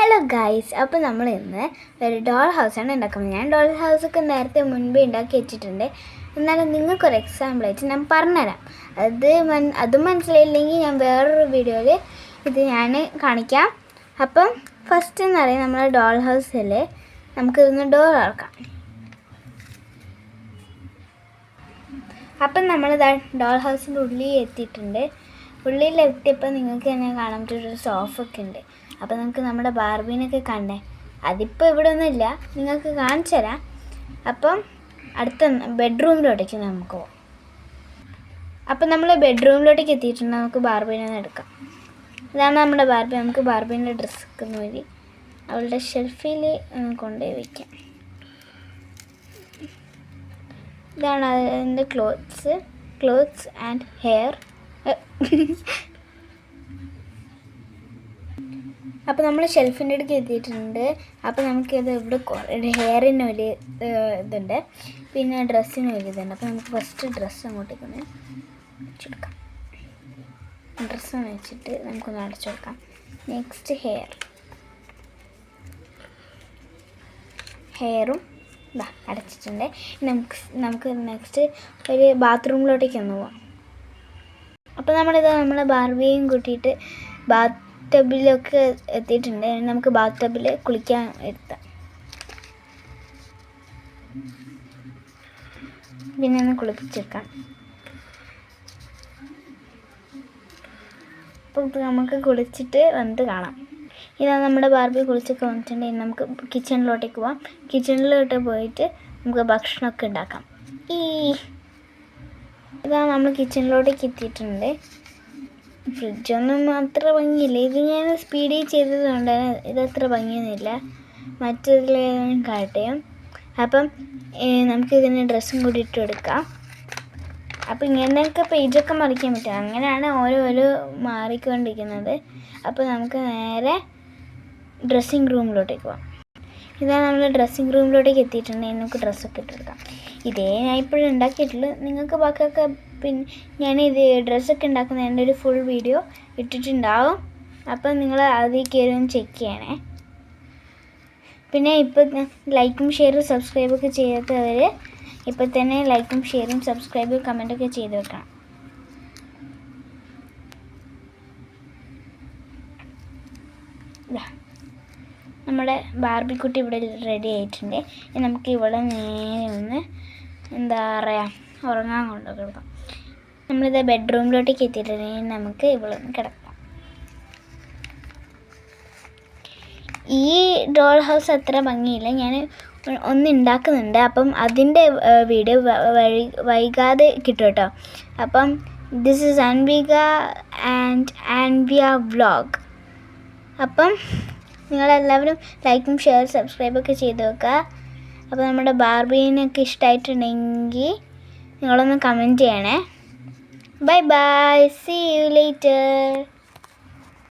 Hello guys, അപ്പോൾ നമ്മൾ ഇന്ന് ഒരു ഡോൾ ഹൗസാണ് ഉണ്ടാക്കുന്നത്. ഞാൻ ഡോൾ ഹൗസൊക്കെ നേരത്തെ മുൻപേ ഉണ്ടാക്കി വെച്ചിട്ടുണ്ട്. എന്നാലും നിങ്ങൾക്കൊരു എക്സാമ്പിളായിട്ട് ഞാൻ പറഞ്ഞുതരാം. അതും മനസ്സിലായില്ലെങ്കിൽ ഞാൻ വേറൊരു വീഡിയോയിൽ ഇത് ഞാൻ കാണിക്കാം. അപ്പം ഫസ്റ്റ് എന്ന് പറയുന്നത് നമ്മുടെ ഡോൾ ഹൗസിൽ നമുക്കിതൊന്ന് ഡോർ ഇറക്കാം. അപ്പം നമ്മൾ ഡോൾ ഹൗസിൻ്റെ ഉള്ളിൽ എത്തിയിട്ടുണ്ട്. ഉള്ളിലെത്തിയപ്പോൾ നിങ്ങൾക്ക് തന്നെ കാണാൻ പറ്റിയൊരു സോഫൊക്കെ ഉണ്ട്. അപ്പോൾ നമുക്ക് നമ്മുടെ ബാർബീനൊക്കെ കണ്ടേ. അതിപ്പോൾ ഇവിടെ ഒന്നുമില്ല, നിങ്ങൾക്ക് കാണിച്ചു തരാം. അപ്പം അടുത്ത ബെഡ്റൂമിലോട്ടേക്ക് നമുക്ക് പോകാം. അപ്പം നമ്മൾ ബെഡ്റൂമിലോട്ടേക്ക് എത്തിയിട്ടുണ്ട്. നമുക്ക് ബാർബീനെ ഒന്ന് എടുക്കാം. ഇതാണ് നമ്മുടെ ബാർബി. നമുക്ക് ബാർബീൻ്റെ ഡ്രസ്സൊക്കെ നോക്കി അവളുടെ ഷെൽഫിൽ കൊണ്ടുപോയി വയ്ക്കാം. ഇതാണ് അതിൻ്റെ ക്ലോത്ത്സ് ആൻഡ് ഹെയർ. അപ്പോൾ നമ്മൾ ഷെൽഫിൻ്റെ അടുക്ക് എത്തിയിട്ടുണ്ട്. അപ്പോൾ നമുക്കിത് ഇവിടെ ഹെയറിന് ഒരു ഇതുണ്ട്, പിന്നെ ഡ്രസ്സിന് ഒരു ഇതുണ്ട്. അപ്പോൾ നമുക്ക് ഫസ്റ്റ് ഡ്രസ്സ് അങ്ങോട്ടേക്കൊന്ന് വെച്ചെടുക്കാം. ഡ്രസ്സ് വെച്ചിട്ട് നമുക്കൊന്ന് അടച്ചു കൊടുക്കാം. നെക്സ്റ്റ് ഹെയറും അടച്ചിട്ടുണ്ട്. നമുക്ക് നെക്സ്റ്റ് ഒരു ബാത്റൂമിലോട്ടേക്ക് ഒന്ന് പോവാം. അപ്പോൾ നമ്മളെ ബാർബിയും കൂട്ടിയിട്ട് ബാത്ത് ടബിലൊക്കെ എത്തിയിട്ടുണ്ട്. നമുക്ക് ബാത്ത് ടബിൽ കുളിക്കാൻ എടുത്താം. പിന്നെ ഒന്ന് കുളിപ്പിച്ചെടുക്കാം. അപ്പോൾ നമുക്ക് കുളിച്ചിട്ട് വന്നിട്ട് കാണാം. ഇതാണ് നമ്മുടെ ബാർബി കുളിച്ചൊക്കെ വന്നിട്ടുണ്ടെങ്കിൽ നമുക്ക് കിച്ചണിലോട്ടേക്ക് പോവാം. കിച്ചണിലോട്ട് പോയിട്ട് നമുക്ക് ഭക്ഷണമൊക്കെ ഉണ്ടാക്കാം. ഇതാണ് നമ്മൾ കിച്ചണിലോട്ടേക്ക് എത്തിയിട്ടുണ്ട്. ഫ്രിഡ്ജൊന്നും അത്ര ഭംഗിയില്ല. ഇത് ഞാൻ സ്പീഡിൽ ചെയ്തതുകൊണ്ട് ഇതത്ര ഭംഗിയൊന്നുമില്ല മറ്റതിലേതും കാട്ടിയും. അപ്പം നമുക്കിതിന് ഡ്രസ്സും കൂടി ഇട്ട് കൊടുക്കാം. അപ്പം ഇങ്ങനെയൊക്കെ പേജൊക്കെ മറിക്കാൻ പറ്റും. അങ്ങനെയാണ് ഓരോ മാറിക്കൊണ്ടിരിക്കുന്നത്. അപ്പോൾ നമുക്ക് നേരെ ഡ്രസ്സിങ് റൂമിലോട്ടേക്ക് പോകാം. ഇതാണ് നമ്മൾ ഡ്രസ്സിങ് റൂമിലോട്ടേക്ക് എത്തിയിട്ടുണ്ടെങ്കിൽ നമുക്ക് ഡ്രസ്സൊക്കെ ഇട്ട് കൊടുക്കാം. ഇതേ ഞാൻ ഇപ്പോഴും ഉണ്ടാക്കിയിട്ടുള്ളൂ. നിങ്ങൾക്ക് ബാക്കിയൊക്കെ പിന്നെ ഞാനിത് ഡ്രസ്സൊക്കെ ഉണ്ടാക്കുന്നതിൻ്റെ ഒരു ഫുൾ വീഡിയോ ഇട്ടിട്ടുണ്ടാവും. അപ്പം നിങ്ങൾ അതിൽ കയറി ഒന്ന് ചെക്ക് ചെയ്യണേ. പിന്നെ ഇപ്പം ലൈക്കും ഷെയറും സബ്സ്ക്രൈബൊക്കെ ചെയ്യാത്തവർ ഇപ്പം തന്നെ ലൈക്കും ഷെയറും സബ്സ്ക്രൈബും കമൻറ്റൊക്കെ ചെയ്ത് വെക്കണം. നമ്മുടെ ബാർബിക്കുട്ടി ഇവിടെ റെഡി ആയിട്ടുണ്ട്. നമുക്ക് ഇവിടെ നേരെ ഒന്ന് എന്താ പറയുക ഉറങ്ങാൻ കൊണ്ടുപോകാം. നമ്മളിത് ബെഡ്റൂമിലോട്ടേക്ക് എത്തിയിട്ടുണ്ടെങ്കിൽ നമുക്ക് ഇവിടെ ഒന്ന് കിടക്കാം. ഈ ഡോൾ ഹൗസ് അത്ര ഭംഗിയില്ല. ഞാൻ ഒന്ന് ഉണ്ടാക്കുന്നുണ്ട്. അപ്പം അതിൻ്റെ വീഡിയോ വൈകാതെ കിട്ടും കേട്ടോ. അപ്പം this is Anvika and Anvia vlog. അപ്പം നിങ്ങളെല്ലാവരും ലൈക്കും ഷെയർ സബ്സ്ക്രൈബൊക്കെ ചെയ്ത് വെക്കുക. അപ്പോൾ നമ്മുടെ ബാർബീനൊക്കെ ഇഷ്ടമായിട്ടുണ്ടെങ്കിൽ നിങ്ങളൊന്ന് കമൻറ്റ് ചെയ്യണേ. Bye bye. See you later.